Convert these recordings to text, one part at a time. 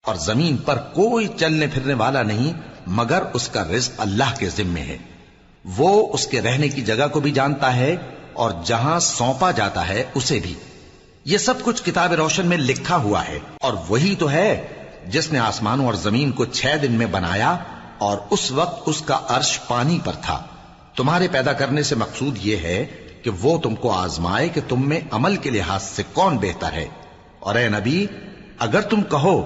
اور زمین پر کوئی چلنے پھرنے والا نہیں مگر اس کا رزق اللہ کے ذمے ہے. وہ اس کے رہنے کی جگہ کو بھی جانتا ہے اور جہاں سونپا جاتا ہے اسے بھی. یہ سب کچھ کتاب روشن میں لکھا ہوا ہے. اور وہی تو ہے جس نے آسمانوں اور زمین کو 6 دن میں بنایا اور اس وقت اس کا عرش پانی پر تھا. تمہارے پیدا کرنے سے مقصود یہ ہے کہ وہ تم کو آزمائے کہ تم میں عمل کے لحاظ سے کون بہتر ہے. اور اے نبی، اگر تم کہو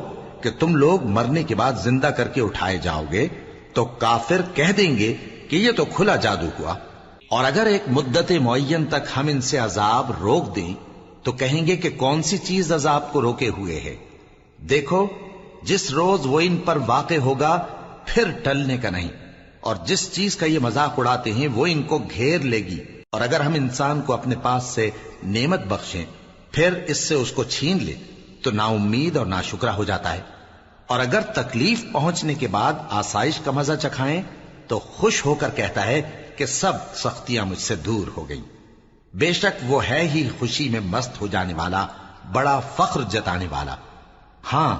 کہ تم لوگ مرنے کے بعد زندہ کر کے اٹھائے جاؤ گے تو کافر کہہ دیں گے کہ یہ تو کھلا جادو ہوا. اور اگر ایک مدت معین تک ہم ان سے عذاب روک دیں تو کہیں گے کہ کون سی چیز عذاب کو روکے ہوئے ہے. دیکھو، جس روز وہ ان پر واقع ہوگا پھر ٹلنے کا نہیں، اور جس چیز کا یہ مذاق اڑاتے ہیں وہ ان کو گھیر لے گی. اور اگر ہم انسان کو اپنے پاس سے نعمت بخشیں پھر اس سے اس کو چھین لے تو نا امید اور ناشکرا ہو جاتا ہے. اور اگر تکلیف پہنچنے کے بعد آسائش کا مزہ چکھائیں تو خوش ہو کر کہتا ہے کہ سب سختیاں مجھ سے دور ہو گئیں. بے شک وہ ہے ہی خوشی میں مست ہو جانے والا، بڑا فخر جتانے والا. ہاں،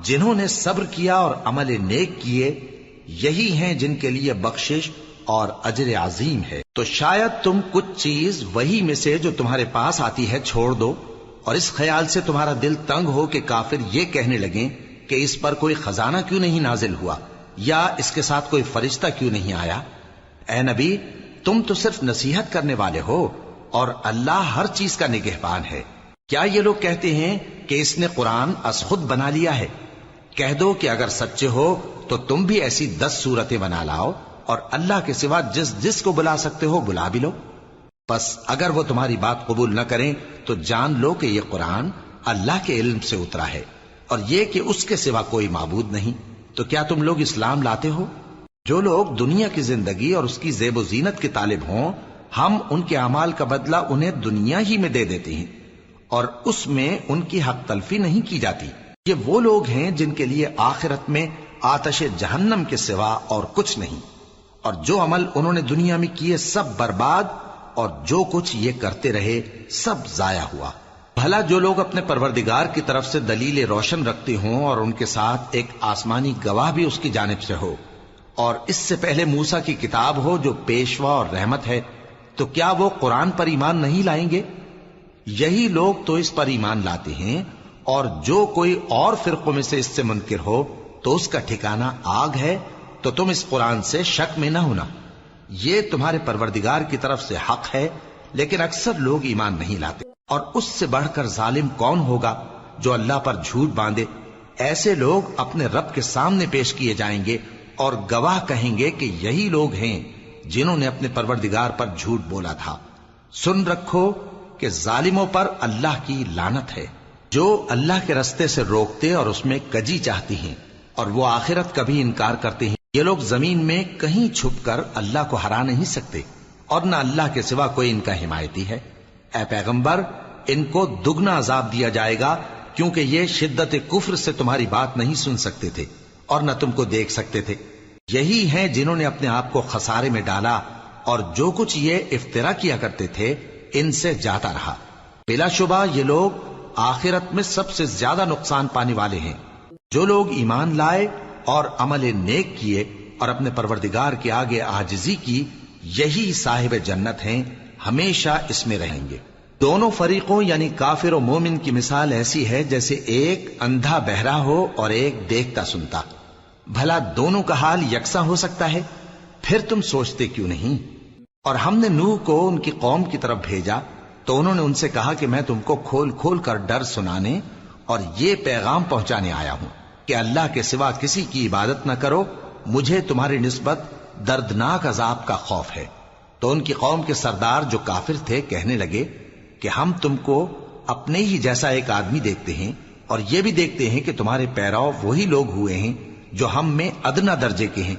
جنہوں نے صبر کیا اور عمل نیک کیے یہی ہیں جن کے لیے بخشش اور اجر عظیم ہے. تو شاید تم کچھ چیز وہی میں سے جو تمہارے پاس آتی ہے چھوڑ دو، اور اس خیال سے تمہارا دل تنگ ہو کہ کافر یہ کہنے لگیں کہ اس پر کوئی خزانہ کیوں نہیں نازل ہوا یا اس کے ساتھ کوئی فرشتہ کیوں نہیں آیا. اے نبی، تم تو صرف نصیحت کرنے والے ہو اور اللہ ہر چیز کا نگہبان ہے. کیا یہ لوگ کہتے ہیں کہ اس نے قرآن از خود بنا لیا ہے؟ کہہ دو کہ اگر سچے ہو تو تم بھی ایسی 10 صورتیں بنا لاؤ اور اللہ کے سوا جس جس کو بلا سکتے ہو بلا بھی لو. پس اگر وہ تمہاری بات قبول نہ کریں تو جان لو کہ یہ قرآن اللہ کے علم سے اترا ہے اور یہ کہ اس کے سوا کوئی معبود نہیں. تو کیا تم لوگ اسلام لاتے ہو؟ جو لوگ دنیا کی زندگی اور اس کی زیب و زینت کے طالب ہوں ہم ان کے اعمال کا بدلہ انہیں دنیا ہی میں دے دیتے ہیں اور اس میں ان کی حق تلفی نہیں کی جاتی. یہ وہ لوگ ہیں جن کے لیے آخرت میں آتش جہنم کے سوا اور کچھ نہیں، اور جو عمل انہوں نے دنیا میں کیے سب برباد، اور جو کچھ یہ کرتے رہے سب ضائع ہوا. بھلا جو لوگ اپنے پروردگار کی طرف سے دلیل روشن رکھتے ہوں اور ان کے ساتھ ایک آسمانی گواہ بھی اس کی جانب سے ہو، اور اس سے پہلے موسیٰ کی کتاب ہو جو پیشوا اور رحمت ہے، تو کیا وہ قرآن پر ایمان نہیں لائیں گے؟ یہی لوگ تو اس پر ایمان لاتے ہیں، اور جو کوئی اور فرقوں میں سے اس سے منکر ہو تو اس کا ٹھکانہ آگ ہے. تو تم اس قرآن سے شک میں نہ ہونا، یہ تمہارے پروردگار کی طرف سے حق ہے، لیکن اکثر لوگ ایمان نہیں لاتے. اور اس سے بڑھ کر ظالم کون ہوگا جو اللہ پر جھوٹ باندھے؟ ایسے لوگ اپنے رب کے سامنے پیش کیے جائیں گے اور گواہ کہیں گے کہ یہی لوگ ہیں جنہوں نے اپنے پروردگار پر جھوٹ بولا تھا. سن رکھو کہ ظالموں پر اللہ کی لعنت ہے، جو اللہ کے رستے سے روکتے اور اس میں کجی چاہتی ہیں اور وہ آخرت کا بھی انکار کرتے ہیں. یہ لوگ زمین میں کہیں چھپ کر اللہ کو ہرا نہیں سکتے اور نہ اللہ کے سوا کوئی ان کا حمایتی ہے. اے پیغمبر، ان کو دگنا عذاب دیا جائے گا کیونکہ یہ شدت کفر سے تمہاری بات نہیں سن سکتے تھے اور نہ تم کو دیکھ سکتے تھے. یہی ہیں جنہوں نے اپنے آپ کو خسارے میں ڈالا اور جو کچھ یہ افترا کیا کرتے تھے ان سے جاتا رہا. بلا شبہ یہ لوگ آخرت میں سب سے زیادہ نقصان پانے والے ہیں. جو لوگ ایمان لائے اور عمل نیک کیے اور اپنے پروردگار کے آگے عاجزی کی یہی صاحب جنت ہیں، ہمیشہ اس میں رہیں گے. دونوں فریقوں یعنی کافر و مومن کی مثال ایسی ہے جیسے ایک اندھا بہرا ہو اور ایک دیکھتا سنتا. بھلا دونوں کا حال یکساں ہو سکتا ہے؟ پھر تم سوچتے کیوں نہیں؟ اور ہم نے نوح کو ان کی قوم کی طرف بھیجا تو انہوں نے ان سے کہا کہ میں تم کو کھول کھول کر ڈر سنانے اور یہ پیغام پہنچانے آیا ہوں کہ اللہ کے سوا کسی کی عبادت نہ کرو، مجھے تمہاری نسبت دردناک عذاب کا خوف ہے. تو ان کی قوم کے سردار جو کافر تھے کہنے لگے کہ ہم تم کو اپنے ہی جیسا ایک آدمی دیکھتے ہیں اور یہ بھی دیکھتے ہیں کہ تمہارے پیرو وہی لوگ ہوئے ہیں جو ہم میں ادنا درجے کے ہیں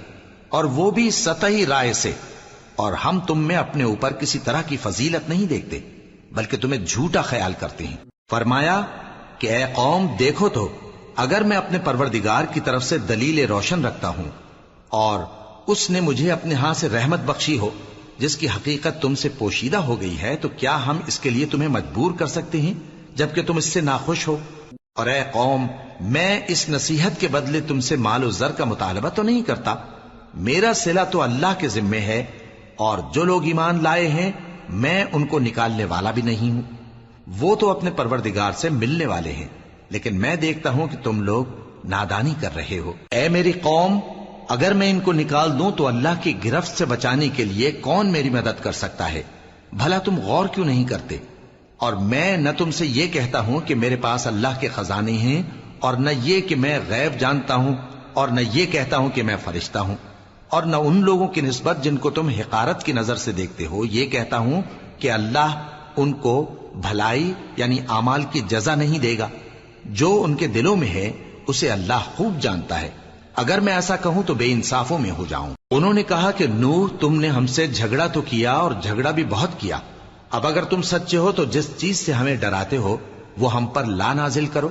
اور وہ بھی سطحی رائے سے، اور ہم تم میں اپنے اوپر کسی طرح کی فضیلت نہیں دیکھتے بلکہ تمہیں جھوٹا خیال کرتے ہیں. فرمایا کہ اے قوم دیکھو تو اگر میں اپنے پروردگار کی طرف سے دلیل روشن رکھتا ہوں اور اس نے مجھے اپنے ہاں سے رحمت بخشی ہو جس کی حقیقت تم سے پوشیدہ ہو گئی ہے، تو کیا ہم اس کے لیے تمہیں مجبور کر سکتے ہیں جبکہ تم اس سے ناخوش ہو؟ اور اے قوم، میں اس نصیحت کے بدلے تم سے مال و زر کا مطالبہ تو نہیں کرتا، میرا صلہ تو اللہ کے ذمے ہے، اور جو لوگ ایمان لائے ہیں میں ان کو نکالنے والا بھی نہیں ہوں، وہ تو اپنے پروردگار سے ملنے والے ہیں، لیکن میں دیکھتا ہوں کہ تم لوگ نادانی کر رہے ہو۔ اے میری قوم، اگر میں ان کو نکال دوں تو اللہ کی گرفت سے بچانے کے لیے کون میری مدد کر سکتا ہے؟ بھلا تم غور کیوں نہیں کرتے؟ اور میں نہ تم سے یہ کہتا ہوں کہ میرے پاس اللہ کے خزانے ہیں، اور نہ یہ کہ میں غیب جانتا ہوں، اور نہ یہ کہتا ہوں کہ میں فرشتہ ہوں، اور نہ ان لوگوں کی نسبت جن کو تم حقارت کی نظر سے دیکھتے ہو یہ کہتا ہوں کہ اللہ ان کو بھلائی یعنی اعمال کی جزا نہیں دے گا۔ جو ان کے دلوں میں ہے اسے اللہ خوب جانتا ہے، اگر میں ایسا کہوں تو بے انصافوں میں ہو جاؤں۔ انہوں نے کہا کہ نوح، تم نے ہم سے جھگڑا تو کیا اور جھگڑا بھی بہت کیا، اب اگر تم سچے ہو تو جس چیز سے ہمیں ڈراتے ہو وہ ہم پر لا نازل کرو۔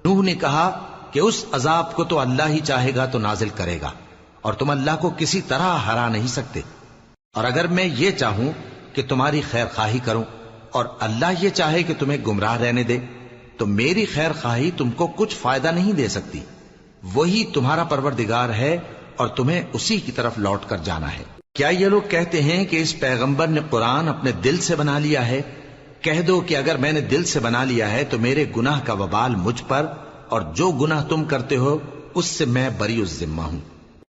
نوح نے کہا کہ اس عذاب کو تو اللہ ہی چاہے گا تو نازل کرے گا، اور تم اللہ کو کسی طرح ہرا نہیں سکتے، اور اگر میں یہ چاہوں کہ تمہاری خیر خواہی کروں اور اللہ یہ چاہے کہ تمہیں گمراہ رہنے دے تو میری خیر خواہی تم کو کچھ فائدہ نہیں دے سکتی، وہی تمہارا پروردگار ہے اور تمہیں اسی کی طرف لوٹ کر جانا ہے۔ کیا یہ لوگ کہتے ہیں کہ اس پیغمبر نے قرآن اپنے دل سے بنا لیا ہے؟ کہہ دو کہ اگر میں نے دل سے بنا لیا ہے تو میرے گناہ کا وبال مجھ پر، اور جو گناہ تم کرتے ہو اس سے میں بری الذمہ ہوں۔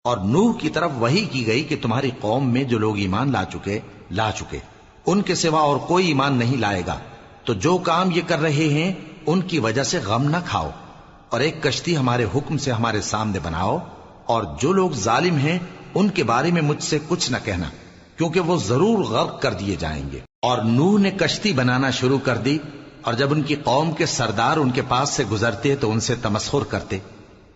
اور نوح کی طرف وحی کی گئی کہ تمہاری قوم میں جو لوگ ایمان لا چکے ان کے سوا اور کوئی ایمان نہیں لائے گا، تو جو کام یہ کر رہے ہیں ان کی وجہ سے غم نہ کھاؤ، اور ایک کشتی ہمارے حکم سے ہمارے سامنے بناؤ، اور جو لوگ ظالم ہیں ان کے بارے میں مجھ سے کچھ نہ کہنا، کیونکہ وہ ضرور غرق کر دیے جائیں گے۔ اور نوح نے کشتی بنانا شروع کر دی، اور جب ان کی قوم کے سردار ان کے پاس سے گزرتے تو ان سے تمسخر کرتے۔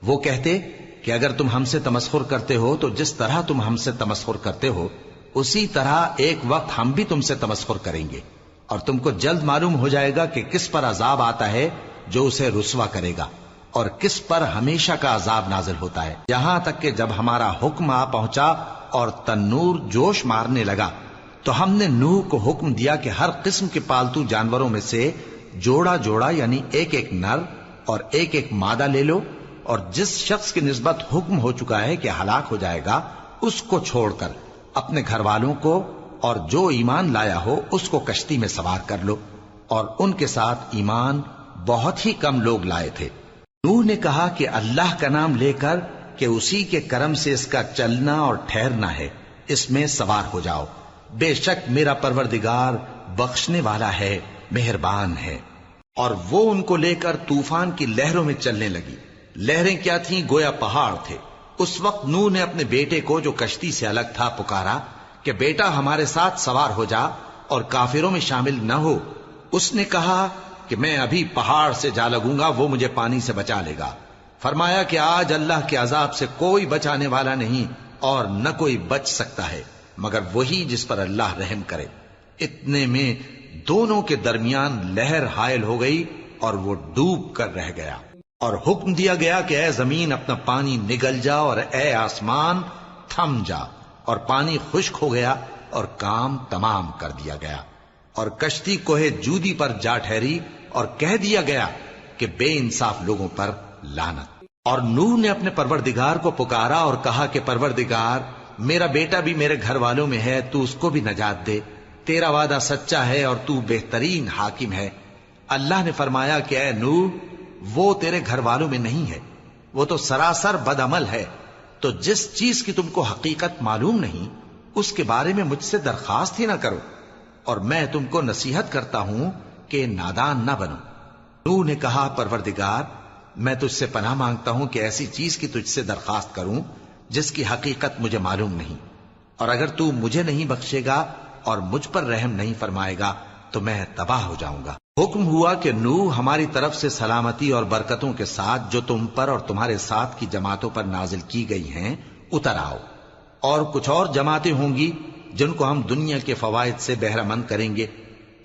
وہ کہتے کہ اگر تم ہم سے تمسخر کرتے ہو تو جس طرح تم ہم سے تمسخر کرتے ہو اسی طرح ایک وقت ہم بھی تم سے تمسخر کریں گے، اور تم کو جلد معلوم ہو جائے گا کہ کس پر عذاب آتا ہے جو اسے رسوا کرے گا، اور کس پر ہمیشہ کا عذاب نازل ہوتا ہے، یہاں تک کہ جب ہمارا حکم آ پہنچا اور تنور جوش مارنے لگا تو ہم نے نوح کو حکم دیا کہ ہر قسم کے پالتو جانوروں میں سے جوڑا جوڑا یعنی ایک ایک نر اور ایک ایک مادہ لے لو، اور جس شخص کی نسبت حکم ہو چکا ہے کہ ہلاک ہو جائے گا اس کو چھوڑ کر اپنے گھر والوں کو اور جو ایمان لایا ہو اس کو کشتی میں سوار کر لو، اور ان کے ساتھ ایمان بہت ہی کم لوگ لائے تھے۔ نوح نے کہا کہ اللہ کا نام لے کر کہ اسی کے کرم سے اس کا چلنا اور ٹھہرنا ہے، اس میں سوار ہو جاؤ، بے شک میرا پروردگار بخشنے والا ہے، مہربان ہے۔ اور وہ ان کو لے کر طوفان کی لہروں میں چلنے لگی۔ لہریں کیا تھیں؟ گویا پہاڑ تھے۔ اس وقت نوح نے اپنے بیٹے کو جو کشتی سے الگ تھا پکارا کہ بیٹا ہمارے ساتھ سوار ہو جا اور کافروں میں شامل نہ ہو۔ اس نے کہا کہ میں ابھی پہاڑ سے جا لگوں گا، وہ مجھے پانی سے بچا لے گا۔ فرمایا کہ آج اللہ کے عذاب سے کوئی بچانے والا نہیں اور نہ کوئی بچ سکتا ہے مگر وہی جس پر اللہ رحم کرے۔ اتنے میں دونوں کے درمیان لہر حائل ہو گئی اور وہ ڈوب کر رہ گیا، اور حکم دیا گیا کہ اے زمین اپنا پانی نگل جا اور اے آسمان تھم جا، اور پانی خشک ہو گیا اور کام تمام کر دیا گیا، اور کشتی کوہ جودی پر جا ٹھہری، اور کہہ دیا گیا کہ بے انصاف لوگوں پر لعنت۔ اور نوح نے اپنے پروردگار کو پکارا اور کہا کہ پروردگار، میرا بیٹا بھی میرے گھر والوں میں ہے، تو اس کو بھی نجات دے، تیرا وعدہ سچا ہے اور تو بہترین حاکم ہے۔ اللہ نے فرمایا کہ اے نوح، وہ تیرے گھر والوں میں نہیں ہے، وہ تو سراسر بد عمل ہے، تو جس چیز کی تم کو حقیقت معلوم نہیں اس کے بارے میں مجھ سے درخواست ہی نہ کرو، اور میں تم کو نصیحت کرتا ہوں کہ نادان نہ بنو۔ نوح نے کہا پروردگار، میں تجھ سے پناہ مانگتا ہوں کہ ایسی چیز کی تجھ سے درخواست کروں جس کی حقیقت مجھے معلوم نہیں، اور اگر تو مجھے نہیں بخشے گا اور مجھ پر رحم نہیں فرمائے گا تو میں تباہ ہو جاؤں گا۔ حکم ہوا کہ نوح ہماری طرف سے سلامتی اور برکتوں کے ساتھ جو تم پر اور تمہارے ساتھ کی جماعتوں پر نازل کی گئی ہیں اتر آؤ، اور کچھ اور جماعتیں ہوں گی جن کو ہم دنیا کے فوائد سے بہرہ مند کریں گے،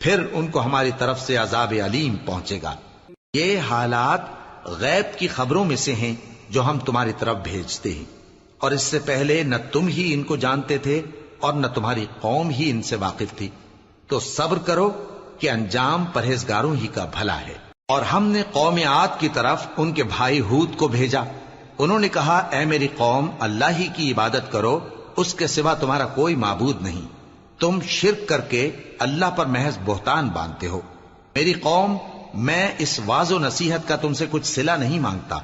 پھر ان کو ہماری طرف سے عذاب علیم پہنچے گا۔ یہ حالات غیب کی خبروں میں سے ہیں جو ہم تمہاری طرف بھیجتے ہیں، اور اس سے پہلے نہ تم ہی ان کو جانتے تھے اور نہ تمہاری قوم ہی ان سے واقف تھی، تو صبر کرو کہ انجام پرہیزگاروں ہی کا بھلا ہے۔ اور ہم نے قوم عاد کی طرف ان کے بھائی ہود کو بھیجا. انہوں نے کہا اے میری قوم اللہ ہی کی عبادت کرو، اس کے سوا تمہارا کوئی معبود نہیں. تم شرک کر کے اللہ پر محض بہتان باندھتے ہو. میری قوم میں اس واض و نصیحت کا تم سے کچھ صلہ نہیں مانگتا.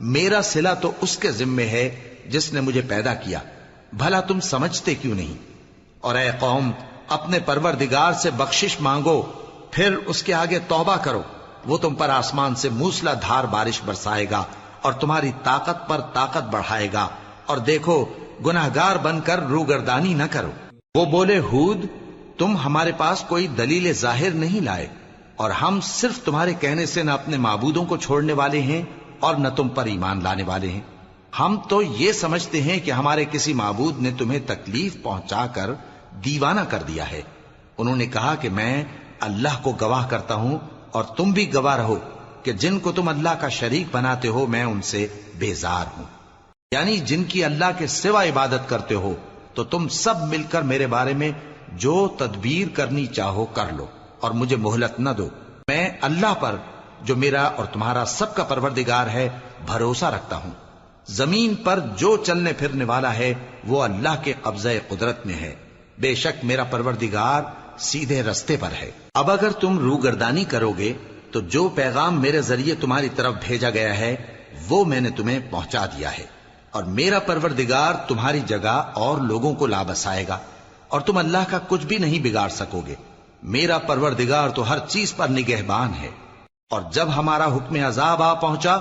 میرا صلہ تو اس کے ذمے ہے جس نے مجھے پیدا کیا. بھلا تم سمجھتے کیوں نہیں؟ اور اے قوم اپنے پروردگار سے بخشش مانگو، پھر اس کے آگے توبہ کرو. وہ تم پر آسمان سے موسلا دھار بارش برسائے گا اور تمہاری طاقت پر طاقت بڑھائے گا. اور دیکھو گناہگار بن کر روگردانی نہ کرو. وہ بولے ہود تم ہمارے پاس کوئی دلیل ظاہر نہیں لائے، اور ہم صرف تمہارے کہنے سے نہ اپنے معبودوں کو چھوڑنے والے ہیں اور نہ تم پر ایمان لانے والے ہیں. ہم تو یہ سمجھتے ہیں کہ ہمارے کسی معبود نے تمہیں تکلیف پہنچا کر دیوانہ کر دیا ہے. انہوں نے کہا کہ میں اللہ کو گواہ کرتا ہوں اور تم بھی گواہ رہو کہ جن کو تم اللہ کا شریک بناتے ہو میں ان سے بیزار ہوں. یعنی جن کی اللہ کے سوا عبادت کرتے ہو تو تم سب مل کر میرے بارے میں جو تدبیر کرنی چاہو کر لو اور مجھے مہلت نہ دو. میں اللہ پر جو میرا اور تمہارا سب کا پروردگار ہے بھروسہ رکھتا ہوں. زمین پر جو چلنے پھرنے والا ہے وہ اللہ کے قبضہ قدرت میں ہے. بے شک میرا پروردگار سیدھے رستے پر ہے. اب اگر تم روگردانی کرو گے تو جو پیغام میرے ذریعے تمہاری طرف بھیجا گیا ہے وہ میں نے تمہیں پہنچا دیا ہے، اور میرا پروردگار تمہاری جگہ اور لوگوں کو لا بسائے گا، اور تم اللہ کا کچھ بھی نہیں بگاڑ سکو گے. میرا پروردگار تو ہر چیز پر نگہبان ہے. اور جب ہمارا حکم عذاب آ پہنچا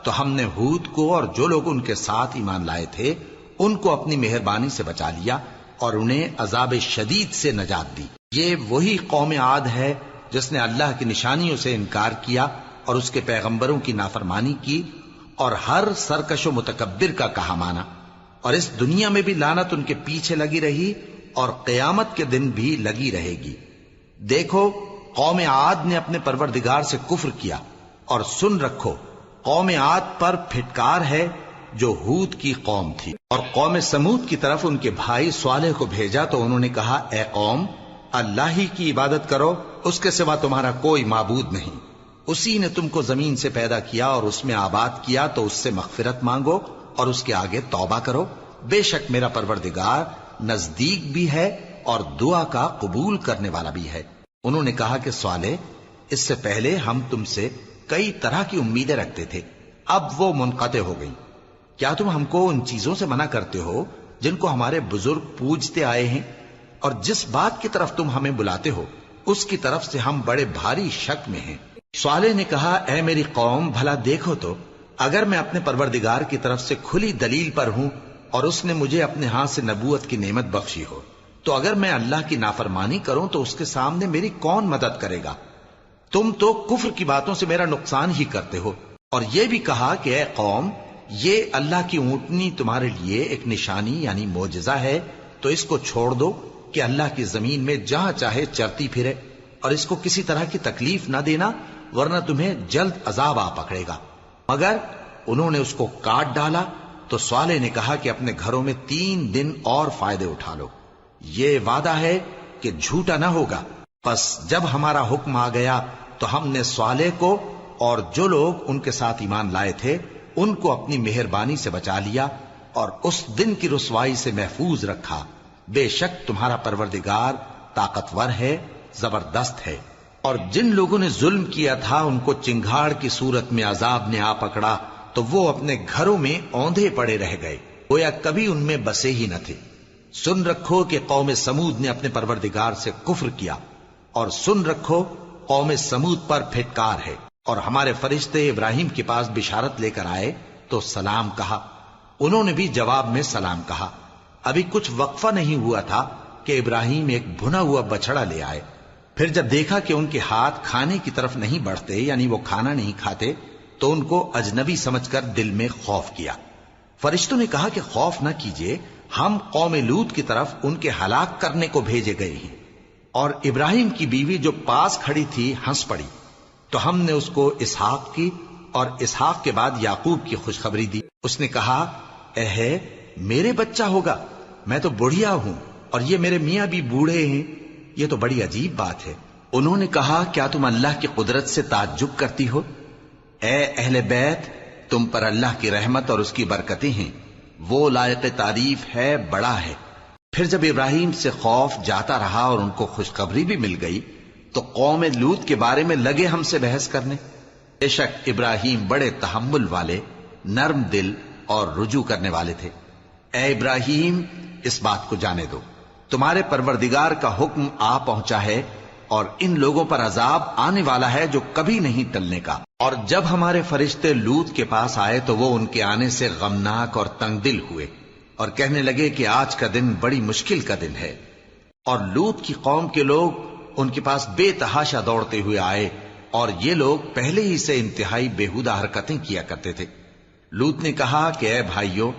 تو ہم نے ہود کو اور جو لوگ ان کے ساتھ ایمان لائے تھے ان کو اپنی مہربانی سے بچا لیا اور انہیں عذاب شدید سے نجات دی. یہ وہی قوم عاد ہے جس نے اللہ کی نشانیوں سے انکار کیا اور اس کے پیغمبروں کی نافرمانی کی اور ہر سرکش و متکبر کا کہا مانا. اور اس دنیا میں بھی لعنت ان کے پیچھے لگی رہی اور قیامت کے دن بھی لگی رہے گی. دیکھو قوم عاد نے اپنے پروردگار سے کفر کیا، اور سن رکھو قوم عاد پر پھٹکار ہے جو ہود کی قوم تھی. اور قوم سمود کی طرف ان کے بھائی صالح کو بھیجا تو انہوں نے کہا اے قوم اللہ ہی کی عبادت کرو، اس کے سوا تمہارا کوئی معبود نہیں. اسی نے تم کو زمین سے پیدا کیا اور اس میں آباد کیا، تو اس سے مغفرت مانگو اور اس کے آگے توبہ کرو. بے شک میرا پروردگار نزدیک بھی ہے اور دعا کا قبول کرنے والا بھی ہے. انہوں نے کہا کہ صالح اس سے پہلے ہم تم سے کئی طرح کی امیدیں رکھتے تھے، اب وہ منقطع ہو گئی. کیا تم ہم کو ان چیزوں سے منع کرتے ہو جن کو ہمارے بزرگ پوجتے آئے ہیں؟ اور جس بات کی طرف تم ہمیں بلاتے ہو اس کی طرف سے ہم بڑے بھاری شک میں ہیں. صالح نے کہا اے میری قوم بھلا دیکھو تو اگر میں اپنے پروردگار کی طرف سے کھلی دلیل پر ہوں اور اس نے مجھے اپنے ہاتھ سے نبوت کی نعمت بخشی ہو، تو اگر میں اللہ کی نافرمانی کروں تو اس کے سامنے میری کون مدد کرے گا؟ تم تو کفر کی باتوں سے میرا نقصان ہی کرتے ہو. اور یہ بھی کہا کہ اے قوم یہ اللہ کی اونٹنی تمہارے لیے ایک نشانی یعنی معجزہ ہے، تو اس کو چھوڑ دو کہ اللہ کی زمین میں جہاں چاہے چرتی پھرے، اور اس کو کسی طرح کی تکلیف نہ دینا ورنہ تمہیں جلد عذاب آ پکڑے گا. مگر انہوں نے اس کو کاٹ ڈالا. تو صالح نے کہا کہ اپنے گھروں میں 3 دن اور فائدے اٹھا لو، یہ وعدہ ہے کہ جھوٹا نہ ہوگا. پس جب ہمارا حکم آ گیا تو ہم نے صالح کو اور جو لوگ ان کے ساتھ ایمان لائے تھے ان کو اپنی مہربانی سے بچا لیا اور اس دن کی رسوائی سے محفوظ رکھا. بے شک تمہارا پروردگار طاقتور ہے، زبردست ہے. اور جن لوگوں نے ظلم کیا تھا ان کو چنگھاڑ کی صورت میں عذاب نے آ پکڑا تو وہ اپنے گھروں میں اوندھے پڑے رہ گئے، گویا کبھی ان میں بسے ہی نہ تھے. سن رکھو کہ قوم سمود نے اپنے پروردگار سے کفر کیا، اور سن رکھو قوم سمود پر پھٹکار ہے. اور ہمارے فرشتے ابراہیم کے پاس بشارت لے کر آئے تو سلام کہا، انہوں نے بھی جواب میں سلام کہا. ابھی کچھ وقفہ نہیں ہوا تھا کہ ابراہیم ایک بھنا ہوا بچڑا لے آئے. پھر جب دیکھا کہ ان کے ہاتھ کھانے کی طرف نہیں بڑھتے یعنی وہ کھانا نہیں کھاتے تو ان کو اجنبی سمجھ کر دل میں خوف کیا. فرشتوں نے کہا کہ خوف نہ کیجیے، ہم قوم لوط کی طرف ان کے ہلاک کرنے کو بھیجے گئے ہیں. اور ابراہیم کی بیوی جو پاس کھڑی تھی ہنس پڑی تو ہم نے اس کو اسحاق کی اور اسحاق کے بعد یعقوب کی خوشخبری دی. اس نے کہا اے میرے بچہ ہوگا، میں تو بڑھیا ہوں اور یہ میرے میاں بھی بوڑھے ہیں، یہ تو بڑی عجیب بات ہے. انہوں نے کہا کیا تم اللہ کی قدرت سے تعجب کرتی ہو؟ اے اہل بیت، تم پر اللہ کی رحمت اور اس کی برکتیں ہیں، وہ لائق تعریف ہے، بڑا ہے۔ پھر جب ابراہیم سے خوف جاتا رہا اور ان کو خوشخبری بھی مل گئی تو قوم لوط کے بارے میں لگے ہم سے بحث کرنے۔ بے شک ابراہیم بڑے تحمل والے، نرم دل اور رجوع کرنے والے تھے۔ اے ابراہیم، اس بات کو جانے دو، تمہارے پروردگار کا حکم آ پہنچا ہے اور ان لوگوں پر عذاب آنے والا ہے جو کبھی نہیں ٹلنے کا۔ اور جب ہمارے فرشتے لوط کے پاس آئے تو وہ ان کے آنے سے غمناک اور تنگ دل ہوئے اور کہنے لگے کہ آج کا دن بڑی مشکل کا دن ہے۔ اور لوط کی قوم کے لوگ ان کے پاس بے تحاشا دوڑتے ہوئے آئے اور یہ لوگ پہلے ہی سے انتہائی بےہودہ حرکتیں کیا کرتے تھے۔ لوط نے کہا کہ اے بھائیو،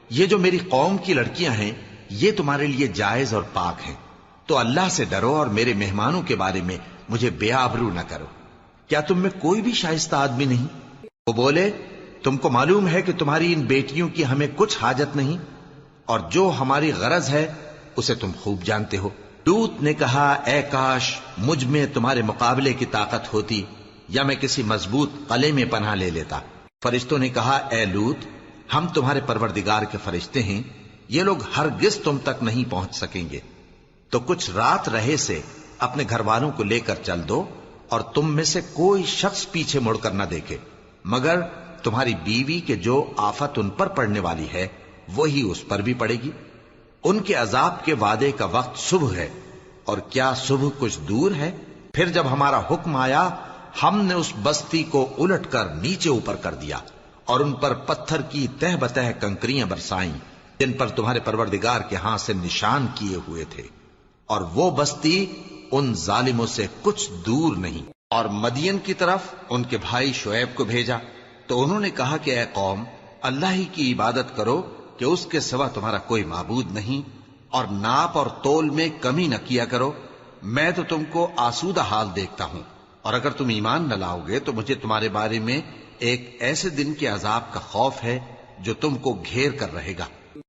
یہ جو میری قوم کی لڑکیاں ہیں یہ تمہارے لیے جائز اور پاک ہیں، تو اللہ سے ڈرو اور میرے مہمانوں کے بارے میں مجھے بے آبرو نہ کرو۔ کیا تم میں کوئی بھی شائستہ آدمی نہیں؟ وہ بولے تم کو معلوم ہے کہ تمہاری ان بیٹیوں کی ہمیں کچھ حاجت نہیں، اور جو ہماری غرض ہے اسے تم خوب جانتے ہو۔ لوط نے کہا اے کاش مجھ میں تمہارے مقابلے کی طاقت ہوتی یا میں کسی مضبوط قلعے میں پناہ لے لیتا۔ فرشتوں نے کہا اے لوط، ہم تمہارے پروردگار کے فرشتے ہیں، یہ لوگ ہرگز تم تک نہیں پہنچ سکیں گے، تو کچھ رات رہے سے اپنے گھر والوں کو لے کر چل دو اور تم میں سے کوئی شخص پیچھے مڑ کر نہ دیکھے مگر تمہاری بیوی کے جو آفت ان پر پڑنے والی ہے وہی اس پر بھی پڑے گی۔ ان کے عذاب کے وعدے کا وقت صبح ہے، اور کیا صبح کچھ دور ہے؟ پھر جب ہمارا حکم آیا ہم نے اس بستی کو الٹ کر نیچے اوپر کر دیا اور ان پر پتھر کی تہ بتہ کنکریاں برسائیں جن پر تمہارے پروردگار کے ہاں سے نشان کیے ہوئے تھے، اور وہ بستی ان ظالموں سے کچھ دور نہیں۔ اور مدین کی طرف ان کے بھائی شعیب کو بھیجا تو انہوں نے کہا کہ اے قوم، اللہ ہی کی عبادت کرو کہ اس کے سوا تمہارا کوئی معبود نہیں، اور ناپ اور تول میں کمی نہ کیا کرو، میں تو تم کو آسودہ حال دیکھتا ہوں، اور اگر تم ایمان نہ لاؤ گے تو مجھے تمہارے بارے میں ایک ایسے دن کے عذاب کا خوف ہے جو تم کو گھیر کر رہے گا۔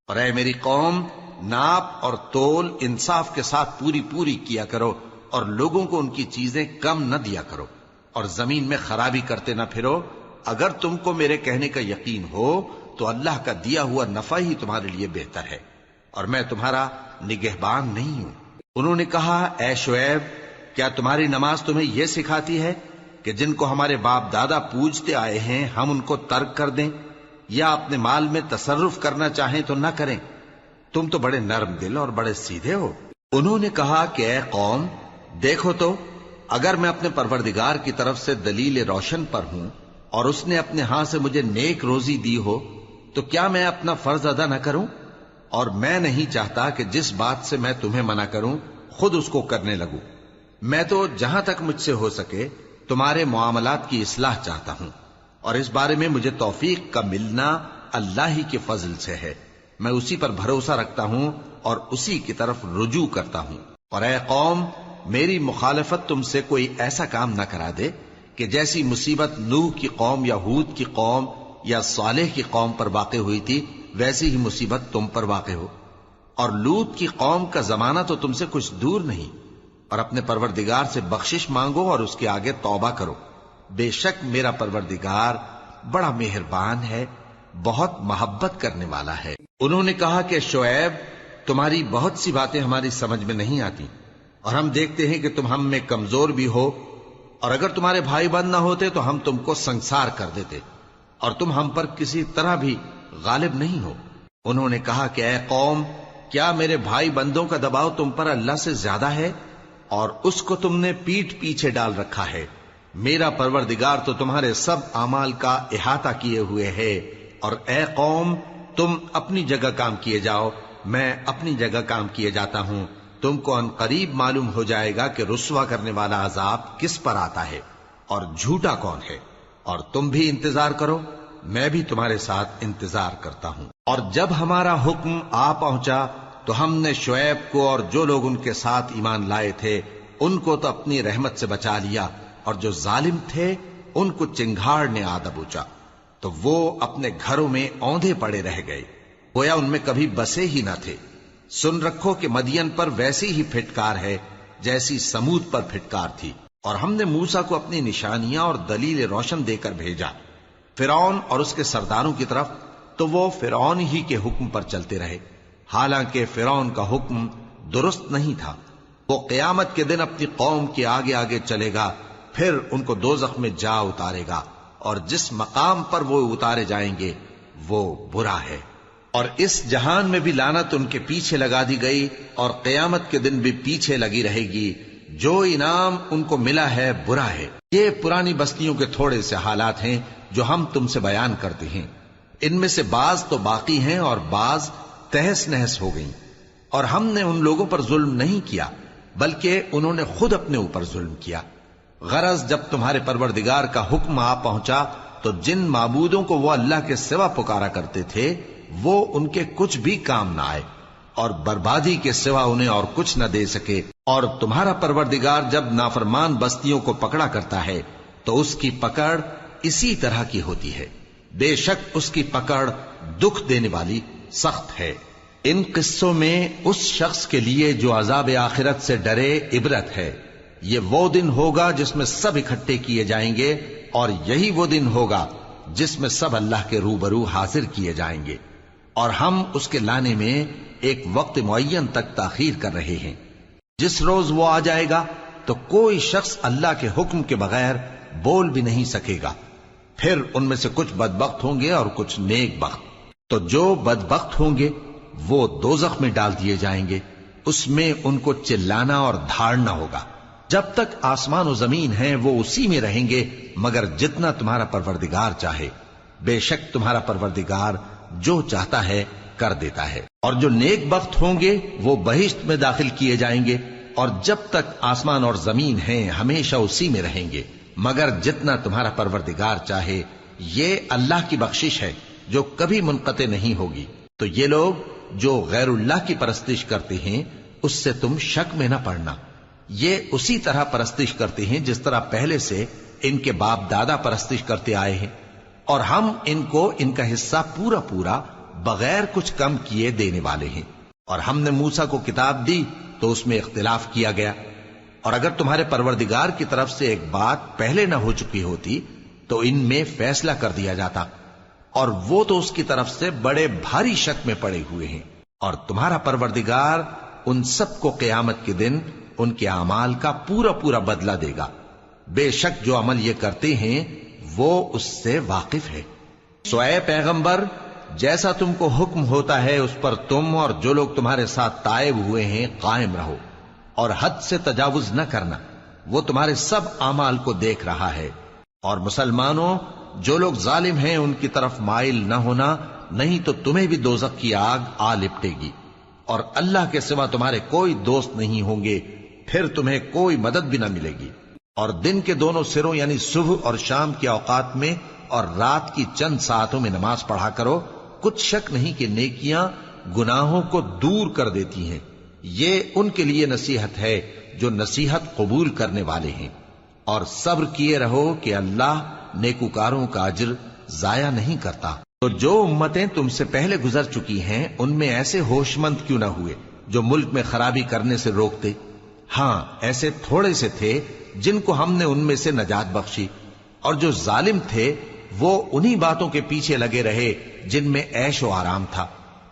اور اے میری قوم، ناپ اور تول انصاف کے ساتھ پوری پوری کیا کرو، اور لوگوں کو ان کی چیزیں کم نہ دیا کرو، اور زمین میں خرابی کرتے نہ پھرو۔ اگر تم کو میرے کہنے کا یقین ہو تو اللہ کا دیا ہوا نفع ہی تمہارے لیے بہتر ہے، اور میں تمہارا نگہبان نہیں ہوں۔ انہوں نے کہا اے شعیب، کیا تمہاری نماز تمہیں یہ سکھاتی ہے کہ جن کو ہمارے باپ دادا پوجتے آئے ہیں ہم ان کو ترک کر دیں، یا اپنے مال میں تصرف کرنا چاہیں تو نہ کریں؟ تم تو بڑے نرم دل اور بڑے سیدھے ہو۔ انہوں نے کہا کہ اے قوم، دیکھو تو اگر میں اپنے پروردگار کی طرف سے دلیل روشن پر ہوں اور اس نے اپنے ہاں سے مجھے نیک روزی دی ہو تو کیا میں اپنا فرض ادا نہ کروں؟ اور میں نہیں چاہتا کہ جس بات سے میں تمہیں منع کروں خود اس کو کرنے لگوں۔ میں تو جہاں تک مجھ سے ہو سکے تمہارے معاملات کی اصلاح چاہتا ہوں، اور اس بارے میں مجھے توفیق کا ملنا اللہ ہی کے فضل سے ہے۔ میں اسی پر بھروسہ رکھتا ہوں اور اسی کی طرف رجوع کرتا ہوں۔ اور اے قوم، میری مخالفت تم سے کوئی ایسا کام نہ کرا دے کہ جیسی مصیبت نوح کی قوم یا ہود کی قوم یا صالح کی قوم پر واقع ہوئی تھی ویسی ہی مصیبت تم پر واقع ہو۔ اور لوط کی قوم کا زمانہ تو تم سے کچھ دور نہیں، اور اپنے پروردگار سے بخشش مانگو اور اس کے آگے توبہ کرو، بے شک میرا پروردگار بڑا مہربان ہے، بہت محبت کرنے والا ہے۔ انہوں نے کہا کہ شعیب، تمہاری بہت سی باتیں ہماری سمجھ میں نہیں آتی، اور ہم دیکھتے ہیں کہ تم ہم میں کمزور بھی ہو، اور اگر تمہارے بھائی بند نہ ہوتے تو ہم تم کو سنسار کر دیتے، اور تم ہم پر کسی طرح بھی غالب نہیں ہو۔ انہوں نے کہا کہ اے قوم، کیا میرے بھائی بندوں کا دباؤ تم پر اللہ سے زیادہ ہے، اور اس کو تم نے پیٹھ پیچھے ڈال رکھا ہے؟ میرا پروردگار تو تمہارے سب اعمال کا احاطہ کیے ہوئے ہے۔ اور اے قوم، تم اپنی جگہ کام کیے جاؤ، میں اپنی جگہ کام کیے جاتا ہوں۔ تم کو ان قریب معلوم ہو جائے گا کہ رسوا کرنے والا عذاب کس پر آتا ہے اور جھوٹا کون ہے، اور تم بھی انتظار کرو، میں بھی تمہارے ساتھ انتظار کرتا ہوں۔ اور جب ہمارا حکم آ پہنچا تو ہم نے شعیب کو اور جو لوگ ان کے ساتھ ایمان لائے تھے ان کو تو اپنی رحمت سے بچا لیا، اور جو ظالم تھے ان کو چنگھاڑ نے آ دبوچا، تو وہ اپنے گھروں میں اوندھے پڑے رہ گئے، گویا ان میں کبھی بسے ہی نہ تھے۔ سن رکھو کہ مدین پر ویسی ہی پھٹکار ہے جیسی سمود پر پھٹکار تھی۔ اور ہم نے موسیٰ کو اپنی نشانیاں اور دلیل روشن دے کر بھیجا فرعون اور اس کے سرداروں کی طرف، تو وہ فرعون ہی کے حکم پر چلتے رہے، حالانکہ فرعون کا حکم درست نہیں تھا۔ وہ قیامت کے دن اپنی قوم کے آگے آگے چلے گا، پھر ان کو دوزخ میں جا اتارے گا، اور جس مقام پر وہ اتارے جائیں گے وہ برا ہے۔ اور اس جہان میں بھی لعنت ان کے پیچھے لگا دی گئی، اور قیامت کے دن بھی پیچھے لگی رہے گی۔ جو انعام ان کو ملا ہے برا ہے۔ یہ پرانی بستیوں کے تھوڑے سے حالات ہیں جو ہم تم سے بیان کرتے ہیں، ان میں سے بعض تو باقی ہیں اور بعض تہس نہس ہو گئیں۔ اور ہم نے ان لوگوں پر ظلم نہیں کیا بلکہ انہوں نے خود اپنے اوپر ظلم کیا۔ غرض جب تمہارے پروردگار کا حکم آ پہنچا تو جن معبودوں کو وہ اللہ کے سوا پکارا کرتے تھے وہ ان کے کچھ بھی کام نہ آئے، اور بربادی کے سوا انہیں اور کچھ نہ دے سکے۔ اور تمہارا پروردگار جب نافرمان بستیوں کو پکڑا کرتا ہے تو اس کی پکڑ اسی طرح کی ہوتی ہے، بے شک اس کی پکڑ دکھ دینے والی سخت ہے۔ ان قصوں میں اس شخص کے لیے جو عذاب آخرت سے ڈرے عبرت ہے۔ یہ وہ دن ہوگا جس میں سب اکٹھے کیے جائیں گے، اور یہی وہ دن ہوگا جس میں سب اللہ کے روبرو حاضر کیے جائیں گے، اور ہم اس کے لانے میں ایک وقت معین تک تاخیر کر رہے ہیں۔ جس روز وہ آ جائے گا تو کوئی شخص اللہ کے حکم کے بغیر بول بھی نہیں سکے گا۔ پھر ان میں سے کچھ بدبخت ہوں گے اور کچھ نیک بخت۔ تو جو بدبخت ہوں گے وہ دوزخ میں ڈال دیے جائیں گے، اس میں ان کو چلانا اور دھاڑنا ہوگا۔ جب تک آسمان و زمین ہیں وہ اسی میں رہیں گے مگر جتنا تمہارا پروردگار چاہے، بے شک تمہارا پروردگار جو چاہتا ہے کر دیتا ہے۔ اور جو نیک بخت ہوں گے وہ بہشت میں داخل کیے جائیں گے، اور جب تک آسمان اور زمین ہیں ہمیشہ اسی میں رہیں گے مگر جتنا تمہارا پروردگار چاہے۔ یہ اللہ کی بخشش ہے جو کبھی منقطع نہیں ہوگی۔ تو یہ لوگ جو غیر اللہ کی پرستش کرتے ہیں اس سے تم شک میں نہ پڑنا، یہ اسی طرح پرستش کرتے ہیں جس طرح پہلے سے ان کے باپ دادا پرستش کرتے آئے ہیں، اور ہم ان کو ان کا حصہ پورا پورا بغیر کچھ کم کیے دینے والے ہیں۔ اور ہم نے موسیٰ کو کتاب دی تو اس میں اختلاف کیا گیا، اور اگر تمہارے پروردگار کی طرف سے ایک بات پہلے نہ ہو چکی ہوتی تو ان میں فیصلہ کر دیا جاتا، اور وہ تو اس کی طرف سے بڑے بھاری شک میں پڑے ہوئے ہیں۔ اور تمہارا پروردگار ان سب کو قیامت کے دن ان کے اعمال کا پورا پورا بدلہ دے گا، بے شک جو عمل یہ کرتے ہیں وہ اس سے واقف ہے۔ سو اے پیغمبر، جیسا تم کو حکم ہوتا ہے اس پر تم اور جو لوگ تمہارے ساتھ تائب ہوئے ہیں قائم رہو، اور حد سے تجاوز نہ کرنا، وہ تمہارے سب اعمال کو دیکھ رہا ہے۔ اور مسلمانوں، جو لوگ ظالم ہیں ان کی طرف مائل نہ ہونا، نہیں تو تمہیں بھی دوزخ کی آگ آ لپٹے گی، اور اللہ کے سوا تمہارے کوئی دوست نہیں ہوں گے، پھر تمہیں کوئی مدد بھی نہ ملے گی۔ اور دن کے دونوں سروں یعنی صبح اور شام کے اوقات میں اور رات کی چند ساعتوں میں نماز پڑھا کرو، کچھ شک نہیں کہ نیکیاں گناہوں کو دور کر دیتی ہیں۔ یہ ان کے لیے نصیحت ہے جو نصیحت قبول کرنے والے ہیں۔ اور صبر کیے رہو کہ اللہ نیکوکاروں کا اجر ضائع نہیں کرتا۔ تو جو امتیں تم سے پہلے گزر چکی ہیں ان میں ایسے ہوش مند کیوں نہ ہوئے جو ملک میں خرابی کرنے سے روکتے؟ ہاں، ایسے تھوڑے سے تھے جن کو ہم نے ان میں سے نجات بخشی، اور جو ظالم تھے وہ انہی باتوں کے پیچھے لگے رہے جن میں عیش و آرام تھا،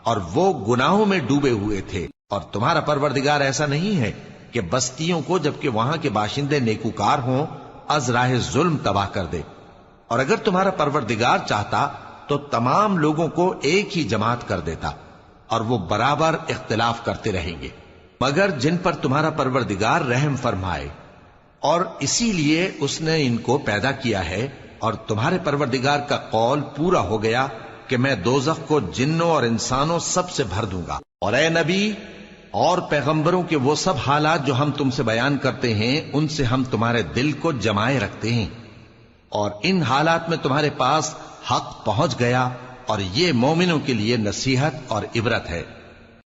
اور وہ گناہوں میں ڈوبے ہوئے تھے۔ اور تمہارا پروردگار ایسا نہیں ہے کہ بستیوں کو جبکہ وہاں کے باشندے نیکوکار ہوں از راہ ظلم تباہ کر دے۔ اور اگر تمہارا پروردگار چاہتا تو تمام لوگوں کو ایک ہی جماعت کر دیتا، اور وہ برابر اختلاف کرتے رہیں گے، مگر جن پر تمہارا پروردگار رحم فرمائے، اور اسی لیے اس نے ان کو پیدا کیا ہے۔ اور تمہارے پروردگار کا قول پورا ہو گیا کہ میں دوزخ کو جنوں اور انسانوں سب سے بھر دوں گا۔ اور اے نبی اور پیغمبروں کے وہ سب حالات جو ہم تم سے بیان کرتے ہیں ان سے ہم تمہارے دل کو جمائے رکھتے ہیں، اور ان حالات میں تمہارے پاس حق پہنچ گیا، اور یہ مومنوں کے لیے نصیحت اور عبرت ہے۔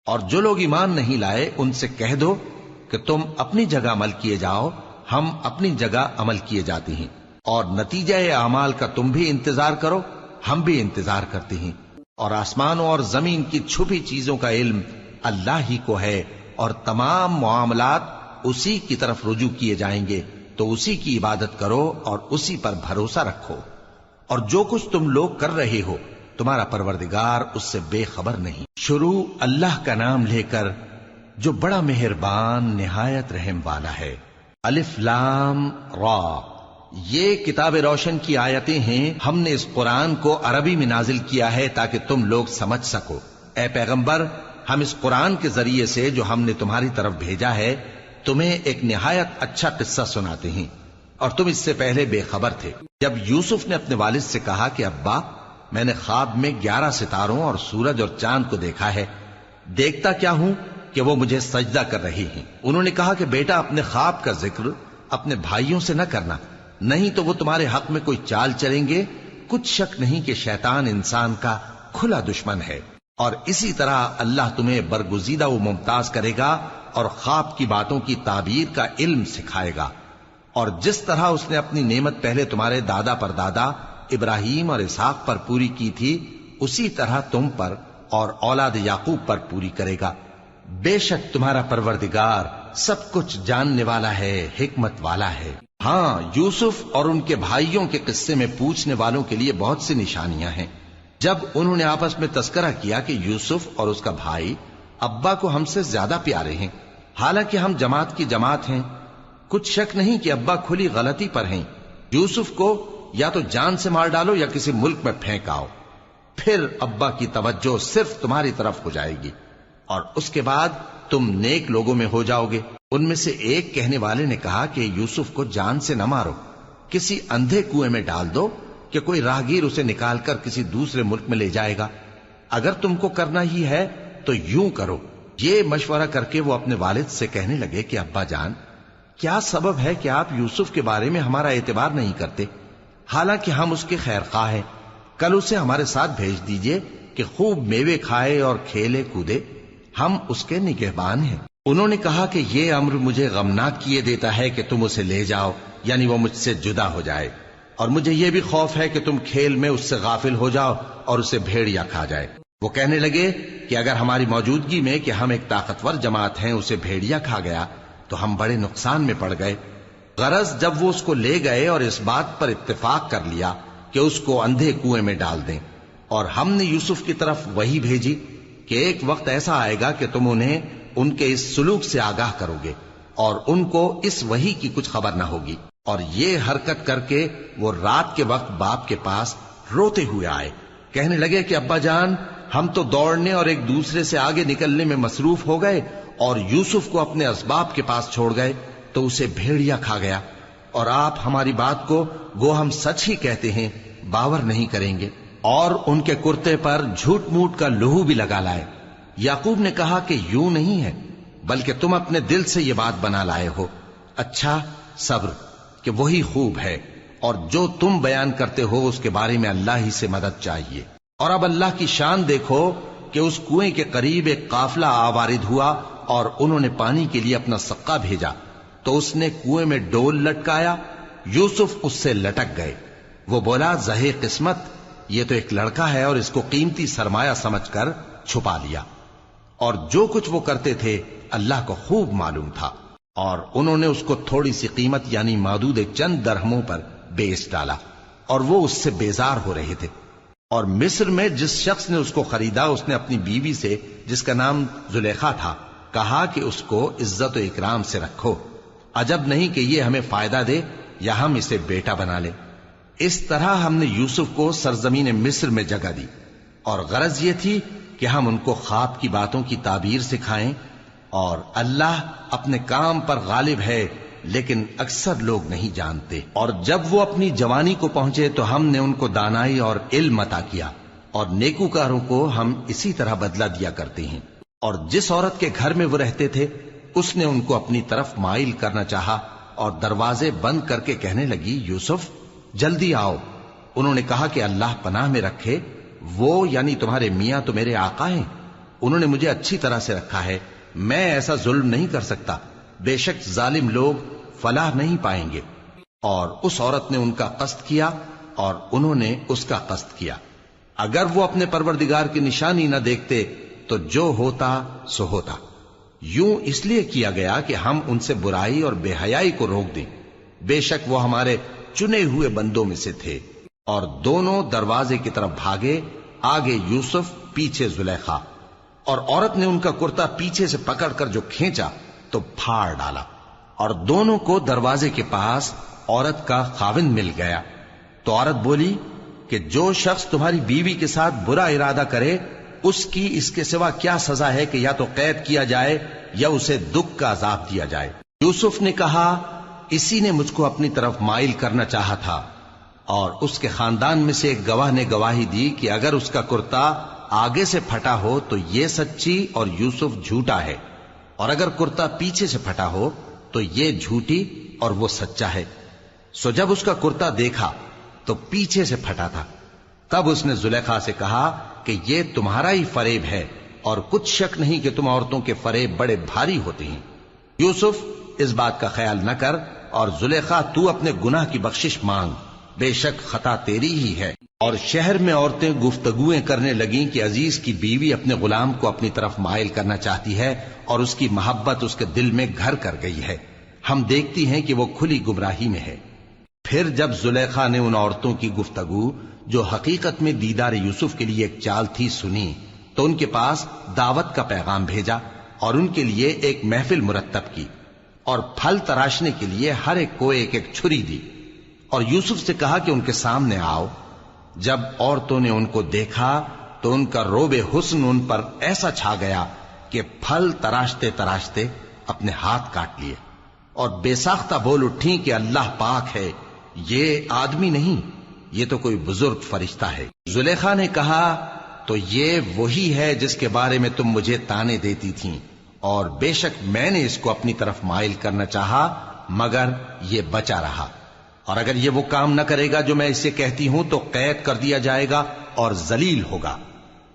اور جو لوگ ایمان نہیں لائے ان سے کہہ دو کہ تم اپنی جگہ عمل کیے جاؤ، ہم اپنی جگہ عمل کیے جاتے ہیں، اور نتیجہ اعمال کا تم بھی انتظار کرو، ہم بھی انتظار کرتے ہیں۔ اور آسمانوں اور زمین کی چھپی چیزوں کا علم اللہ ہی کو ہے، اور تمام معاملات اسی کی طرف رجوع کیے جائیں گے۔ تو اسی کی عبادت کرو اور اسی پر بھروسہ رکھو، اور جو کچھ تم لوگ کر رہے ہو تمہارا پروردگار اس سے بے خبر نہیں۔ شروع اللہ کا نام لے کر جو بڑا مہربان نہایت رحم والا ہے۔ الف لام را، یہ کتاب روشن کی آیتیں ہیں۔ ہم نے اس قرآن کو عربی میں نازل کیا ہے تاکہ تم لوگ سمجھ سکو۔ اے پیغمبر، ہم اس قرآن کے ذریعے سے جو ہم نے تمہاری طرف بھیجا ہے تمہیں ایک نہایت اچھا قصہ سناتے ہیں، اور تم اس سے پہلے بے خبر تھے۔ جب یوسف نے اپنے والد سے کہا کہ ابا، میں نے خواب میں 11 ستاروں اور سورج اور چاند کو دیکھا ہے، دیکھتا کیا ہوں کہ وہ مجھے سجدہ کر رہی ہیں۔ انہوں نے کہا کہ بیٹا، اپنے خواب کا ذکر اپنے بھائیوں سے نہ کرنا، نہیں تو وہ تمہارے حق میں کوئی چال چلیں گے۔ کچھ شک نہیں کہ شیطان انسان کا کھلا دشمن ہے، اور اسی طرح اللہ تمہیں برگزیدہ و ممتاز کرے گا اور خواب کی باتوں کی تعبیر کا علم سکھائے گا، اور جس طرح اس نے اپنی نعمت پہلے تمہارے دادا پر دادا ابراہیم اور اسحاق پر پوری کی تھی، اسی طرح تم پر اور اولاد یعقوب پر پوری کرے گا۔ بے شک تمہارا پروردگار سب کچھ جاننے والا ہے، حکمت والا ہے۔ ہاں، یوسف اور ان کے بھائیوں کے قصے میں پوچھنے والوں کے لیے بہت سی نشانیاں ہیں۔ جب انہوں نے آپس میں تذکرہ کیا کہ یوسف اور اس کا بھائی ابا کو ہم سے زیادہ پیارے ہیں، حالانکہ ہم جماعت کی جماعت ہیں، کچھ شک نہیں کہ ابا کھلی غلطی پر ہیں، یوسف کو یا تو جان سے مار ڈالو یا کسی ملک میں پھینک آؤ، پھر ابا کی توجہ صرف تمہاری طرف ہو جائے گی، اور اس کے بعد تم نیک لوگوں میں ہو جاؤ گے۔ ان میں سے ایک کہنے والے نے کہا کہ یوسف کو جان سے نہ مارو، کسی اندھے کنویں میں ڈال دو کہ کوئی راہگیر اسے نکال کر کسی دوسرے ملک میں لے جائے گا۔ اگر تم کو کرنا ہی ہے تو یوں کرو۔ یہ مشورہ کر کے وہ اپنے والد سے کہنے لگے کہ ابا جان، کیا سبب ہے کہ آپ یوسف کے بارے میں ہمارا اعتبار نہیں کرتے، حالانکہ ہم اس کے خیر خواہ ہیں؟ کل اسے ہمارے ساتھ بھیج دیجئے کہ خوب میوے کھائے اور کھیلے کودے، ہم اس کے نگہبان ہیں۔ انہوں نے کہا کہ یہ امر مجھے غمناک کیے دیتا ہے کہ تم اسے لے جاؤ، یعنی وہ مجھ سے جدا ہو جائے، اور مجھے یہ بھی خوف ہے کہ تم کھیل میں اس سے غافل ہو جاؤ اور اسے بھیڑیا کھا جائے۔ وہ کہنے لگے کہ اگر ہماری موجودگی میں کہ ہم ایک طاقتور جماعت ہیں اسے بھیڑیا کھا گیا تو ہم بڑے نقصان میں پڑ گئے۔ غرض جب وہ اس کو لے گئے اور اس بات پر اتفاق کر لیا کہ اس کو اندھے کنویں میں ڈال دیں، اور ہم نے یوسف کی طرف وحی بھیجی کہ ایک وقت ایسا آئے گا کہ تم انہیں ان کے اس سلوک سے آگاہ کرو گے، اور ان کو اس وحی کی کچھ خبر نہ ہوگی۔ اور یہ حرکت کر کے وہ رات کے وقت باپ کے پاس روتے ہوئے آئے، کہنے لگے کہ ابا جان، ہم تو دوڑنے اور ایک دوسرے سے آگے نکلنے میں مصروف ہو گئے اور یوسف کو اپنے اسباب کے پاس چھوڑ گئے تو اسے بھیڑیا کھا گیا، اور آپ ہماری بات کو گو ہم سچ ہی کہتے ہیں باور نہیں کریں گے، اور ان کے کرتے پر جھوٹ موٹ کا لہو بھی لگا لائے۔ یعقوب نے کہا کہ یوں نہیں ہے، بلکہ تم اپنے دل سے یہ بات بنا لائے ہو۔ اچھا، صبر کہ وہی خوب ہے، اور جو تم بیان کرتے ہو اس کے بارے میں اللہ ہی سے مدد چاہیے۔ اور اب اللہ کی شان دیکھو کہ اس کنویں کے قریب ایک قافلہ آوارد ہوا اور انہوں نے پانی کے لیے اپنا سقا بھیجا، تو اس نے کنویں میں ڈول لٹکایا، یوسف اس سے لٹک گئے۔ وہ بولا، زہے قسمت، یہ تو ایک لڑکا ہے، اور اس کو قیمتی سرمایہ سمجھ کر چھپا لیا۔ اور جو کچھ وہ کرتے تھے اللہ کو خوب معلوم تھا، اور انہوں نے اس کو تھوڑی سی قیمت یعنی مادود چند درہموں پر بیچ ڈالا، اور وہ اس سے بیزار ہو رہے تھے۔ اور مصر میں جس شخص نے اس کو خریدا، اس نے اپنی بیوی سے جس کا نام زلیخا تھا کہا کہ اس کو عزت و اکرام سے رکھو، عجب نہیں کہ یہ ہمیں فائدہ دے یا ہم اسے بیٹا بنا لیں۔ اس طرح ہم نے یوسف کو سرزمین مصر میں جگہ دی، اور غرض یہ تھی کہ ہم ان کو خواب کی باتوں کی تعبیر سکھائیں، اور اللہ اپنے کام پر غالب ہے لیکن اکثر لوگ نہیں جانتے۔ اور جب وہ اپنی جوانی کو پہنچے تو ہم نے ان کو دانائی اور علم عطا کیا، اور نیکوکاروں کو ہم اسی طرح بدلہ دیا کرتے ہیں۔ اور جس عورت کے گھر میں وہ رہتے تھے اس نے ان کو اپنی طرف مائل کرنا چاہا، اور دروازے بند کر کے کہنے لگی، یوسف جلدی آؤ۔ انہوں نے کہا کہ اللہ پناہ میں رکھے، وہ یعنی تمہارے میاں تو میرے آقا ہیں، انہوں نے مجھے اچھی طرح سے رکھا ہے، میں ایسا ظلم نہیں کر سکتا، بے شک ظالم لوگ فلاح نہیں پائیں گے۔ اور اس عورت نے ان کا قصد کیا اور انہوں نے اس کا قصد کیا۔ اگر وہ اپنے پروردگار کی نشانی نہ دیکھتے تو جو ہوتا سو ہوتا۔ یوں اس لیے کیا گیا کہ ہم ان سے برائی اور بے حیائی کو روک دیں، بے شک وہ ہمارے چنے ہوئے بندوں میں سے تھے۔ اور دونوں دروازے کی طرف بھاگے، آگے یوسف پیچھے زلیخا، اور عورت نے ان کا کرتا پیچھے سے پکڑ کر جو کھینچا تو پھاڑ ڈالا، اور دونوں کو دروازے کے پاس عورت کا خاوند مل گیا۔ تو عورت بولی کہ جو شخص تمہاری بیوی کے ساتھ برا ارادہ کرے اس کی اس کے سوا کیا سزا ہے کہ یا تو قید کیا جائے یا اسے دکھ کا عذاب دیا جائے۔ یوسف نے کہا اسی نے مجھ کو اپنی طرف مائل کرنا چاہا تھا، اور اس کے خاندان میں سے ایک گواہ نے گواہی دی کہ اگر اس کا کرتا آگے سے پھٹا ہو تو یہ سچی اور یوسف جھوٹا ہے، اور اگر کرتا پیچھے سے پھٹا ہو تو یہ جھوٹی اور وہ سچا ہے۔ سو جب اس کا کرتا دیکھا تو پیچھے سے پھٹا تھا، تب اس نے زلیخا سے کہا کہ یہ تمہارا ہی فریب ہے، اور کچھ شک نہیں کہ تم عورتوں کے فریب بڑے بھاری ہوتے ہیں۔ یوسف اس بات کا خیال نہ کر، اور زلیخا تو اپنے گناہ کی بخشش مانگ، بے شک خطا تیری ہی ہے۔ اور شہر میں عورتیں گفتگویں کرنے لگیں کہ عزیز کی بیوی اپنے غلام کو اپنی طرف مائل کرنا چاہتی ہے، اور اس کی محبت اس کے دل میں گھر کر گئی ہے، ہم دیکھتی ہیں کہ وہ کھلی گمراہی میں ہے۔ پھر جب زلیخا نے ان عورتوں کی گفتگو جو حقیقت میں دیدار یوسف کے لیے ایک چال تھی سنی، تو ان کے پاس دعوت کا پیغام بھیجا اور ان کے لیے ایک محفل مرتب کی، اور پھل تراشنے کے لیے ہر ایک کو ایک ایک چھری دی، اور یوسف سے کہا کہ ان کے سامنے آؤ۔ جب عورتوں نے ان کو دیکھا تو ان کا روب حسن ان پر ایسا چھا گیا کہ پھل تراشتے تراشتے اپنے ہاتھ کاٹ لیے، اور بے ساختہ بول اٹھیں کہ اللہ پاک ہے، یہ آدمی نہیں، یہ تو کوئی بزرگ فرشتہ ہے۔ زلیخا نے کہا تو یہ وہی ہے جس کے بارے میں تم مجھے تانے دیتی تھیں، اور بے شک میں نے اس کو اپنی طرف مائل کرنا چاہا مگر یہ بچا رہا، اور اگر یہ وہ کام نہ کرے گا جو میں اسے کہتی ہوں تو قید کر دیا جائے گا اور ذلیل ہوگا۔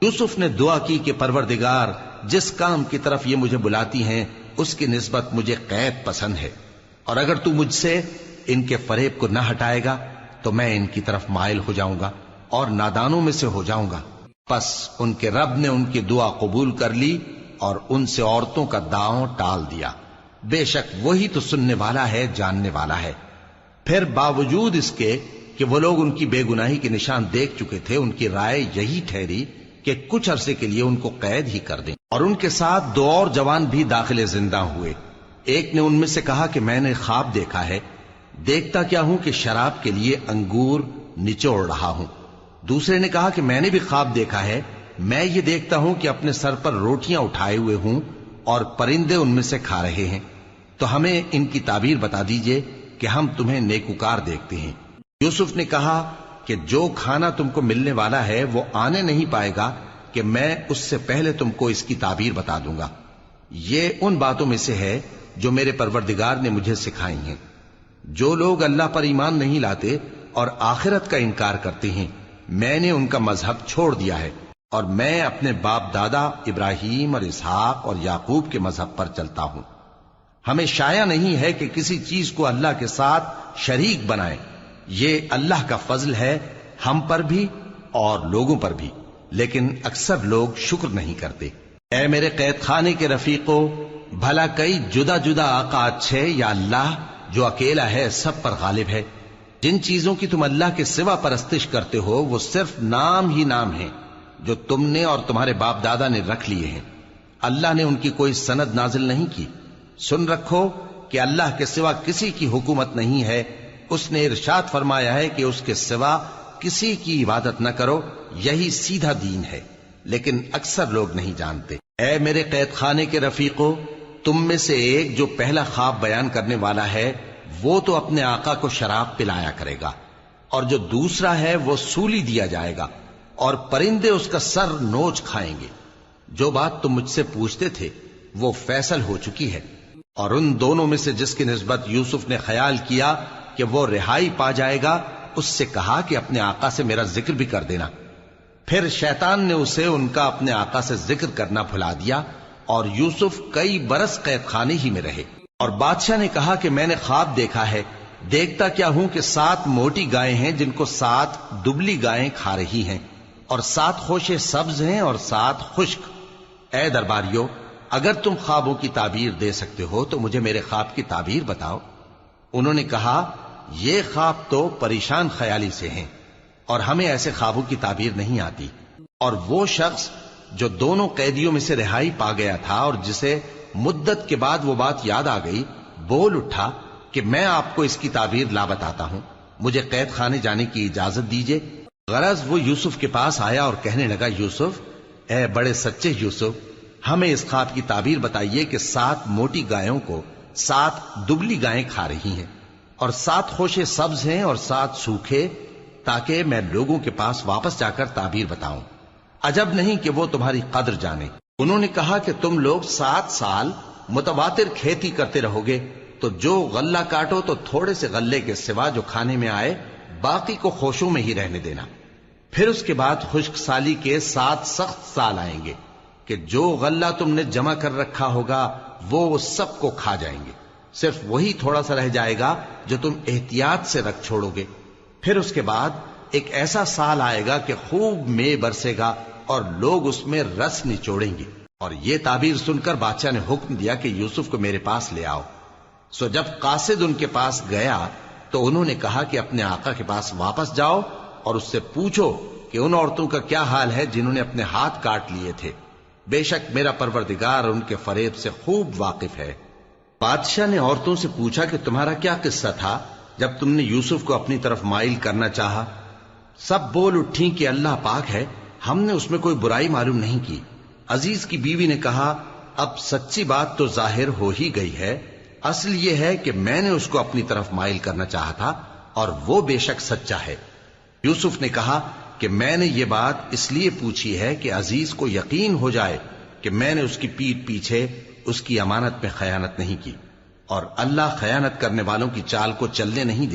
یوسف نے دعا کی کہ پروردگار جس کام کی طرف یہ مجھے بلاتی ہیں اس کی نسبت مجھے قید پسند ہے، اور اگر تو مجھ سے ان کے فریب کو نہ ہٹائے گا تو میں ان کی طرف مائل ہو جاؤں گا اور نادانوں میں سے ہو جاؤں گا۔ پس ان کے رب نے ان کی دعا قبول کر لی اور ان سے عورتوں کا داؤں ٹال دیا، بے شک وہی تو سننے والا ہے، جاننے والا ہے۔ پھر باوجود اس کے کہ وہ لوگ ان کی بے گناہی کے نشان دیکھ چکے تھے، ان کی رائے یہی ٹھہری کہ کچھ عرصے کے لیے ان کو قید ہی کر دیں، اور ان کے ساتھ دو اور جوان بھی داخل زندہ ہوئے۔ ایک نے ان میں سے کہا کہ میں نے خواب دیکھا ہے، دیکھتا کیا ہوں کہ شراب کے لیے انگور نچوڑ رہا ہوں۔ دوسرے نے کہا کہ میں نے بھی خواب دیکھا ہے، میں یہ دیکھتا ہوں کہ اپنے سر پر روٹیاں اٹھائے ہوئے ہوں اور پرندے ان میں سے کھا رہے ہیں، تو ہمیں ان کی تعبیر بتا دیجئے کہ ہم تمہیں نیکوکار دیکھتے ہیں۔ یوسف نے کہا کہ جو کھانا تم کو ملنے والا ہے وہ آنے نہیں پائے گا کہ میں اس سے پہلے تم کو اس کی تعبیر بتا دوں گا۔ یہ ان باتوں میں سے ہے جو میرے پروردگار نے مجھے سکھائی ہیں۔ جو لوگ اللہ پر ایمان نہیں لاتے اور آخرت کا انکار کرتے ہیں، میں نے ان کا مذہب چھوڑ دیا ہے، اور میں اپنے باپ دادا ابراہیم اور اسحاق اور یعقوب کے مذہب پر چلتا ہوں۔ ہمیں شایع نہیں ہے کہ کسی چیز کو اللہ کے ساتھ شریک بنائیں، یہ اللہ کا فضل ہے ہم پر بھی اور لوگوں پر بھی، لیکن اکثر لوگ شکر نہیں کرتے۔ اے میرے قید خانے کے رفیقو، بھلا کئی جدا جدا آقا اچھے یا اللہ جو اکیلا ہے سب پر غالب ہے؟ جن چیزوں کی تم اللہ کے سوا پرستش کرتے ہو وہ صرف نام ہی نام ہیں جو تم نے اور تمہارے باپ دادا نے رکھ لیے ہیں، اللہ نے ان کی کوئی سند نازل نہیں کی۔ سن رکھو کہ اللہ کے سوا کسی کی حکومت نہیں ہے، اس نے ارشاد فرمایا ہے کہ اس کے سوا کسی کی عبادت نہ کرو، یہی سیدھا دین ہے، لیکن اکثر لوگ نہیں جانتے۔ اے میرے قید خانے کے رفیقو، تم میں سے ایک جو پہلا خواب بیان کرنے والا ہے وہ تو اپنے آقا کو شراب پلایا کرے گا، اور جو دوسرا ہے وہ سولی دیا جائے گا، اور پرندے اس کا سر نوچ کھائیں گے۔ جو بات تم مجھ سے پوچھتے تھے وہ فیصل ہو چکی ہے، اور ان دونوں میں سے جس کی نسبت یوسف نے خیال کیا کہ وہ رہائی پا جائے گا، اس سے کہا کہ اپنے آقا سے میرا ذکر بھی کر دینا۔ پھر شیطان نے اسے ان کا اپنے آقا سے ذکر کرنا بھلا دیا، اور یوسف کئی برس قید خانے ہی میں رہے۔ اور بادشاہ نے کہا کہ میں نے خواب دیکھا ہے، دیکھتا کیا ہوں کہ 7 موٹی گائیں ہیں جن کو 7 دبلی گائیں کھا رہی ہیں، اور 7 خوشے سبز ہیں اور 7 خشک۔ اے درباریو، اگر تم خوابوں کی تعبیر دے سکتے ہو تو مجھے میرے خواب کی تعبیر بتاؤ۔ انہوں نے کہا یہ خواب تو پریشان خیالی سے ہیں اور ہمیں ایسے خوابوں کی تعبیر نہیں آتی۔ اور وہ شخص جو دونوں قیدیوں میں سے رہائی پا گیا تھا اور جسے مدت کے بعد وہ بات یاد آ گئی، بول اٹھا کہ میں آپ کو اس کی تعبیر لا بتاتا ہوں، مجھے قید خانے جانے کی اجازت دیجیے۔ غرض وہ یوسف کے پاس آیا اور کہنے لگا، یوسف، اے بڑے سچے یوسف، ہمیں اس خواب کی تعبیر بتائیے کہ 7 موٹی گایوں کو 7 دبلی گائیں کھا رہی ہیں، اور 7 خوشے سبز ہیں اور 7 سوکھے، تاکہ میں لوگوں کے پاس واپس جا کر تعبیر بتاؤں۔ عجب نہیں کہ وہ تمہاری قدر جانے۔ انہوں نے کہا کہ تم لوگ 7 سال متواتر کھیتی کرتے رہو گے، تو جو غلہ کاٹو تو تھوڑے سے غلے کے سوا جو کھانے میں آئے باقی کو خوشوں میں ہی رہنے دینا۔ پھر اس کے بعد خشک سالی کے 7 سخت سال آئیں گے کہ جو غلہ تم نے جمع کر رکھا ہوگا وہ سب کو کھا جائیں گے، صرف وہی تھوڑا سا رہ جائے گا جو تم احتیاط سے رکھ چھوڑو گے۔ پھر اس کے بعد ایک ایسا سال آئے گا کہ خوب مے برسے گا اور لوگ اس میں رس نچوڑیں گے۔ اور یہ تعبیر سن کر بادشاہ نے حکم دیا کہ یوسف کو میرے پاس لے آؤ۔ سو جب قاصد ان کے پاس گیا تو انہوں نے کہا کہ اپنے آقا کے پاس واپس جاؤ اور اس سے پوچھو کہ ان عورتوں کا کیا حال ہے جنہوں نے اپنے ہاتھ کاٹ لیے تھے، بے شک میرا پروردگار ان کے فریب سے خوب واقف ہے۔ بادشاہ نے عورتوں سے پوچھا کہ تمہارا کیا قصہ تھا جب تم نے یوسف کو اپنی طرف مائل کرنا چاہا؟ سب بول اٹھیں کہ اللہ پاک ہے، ہم نے اس میں کوئی برائی معلوم نہیں کی۔ عزیز کی بیوی نے کہا، اب سچی بات تو ظاہر ہو ہی گئی ہے، اصل یہ ہے کہ میں نے اس کو اپنی طرف مائل کرنا چاہا تھا اور وہ بے شک سچا ہے۔ یوسف نے کہا کہ میں نے یہ بات اس لیے پوچھی ہے کہ عزیز کو یقین ہو جائے کہ میں نے اس کی پیٹھ پیچھے اس کی امانت میں خیانت نہیں کی، اور اللہ خیانت کرنے والوں کی چال کو چلنے نہیں دے۔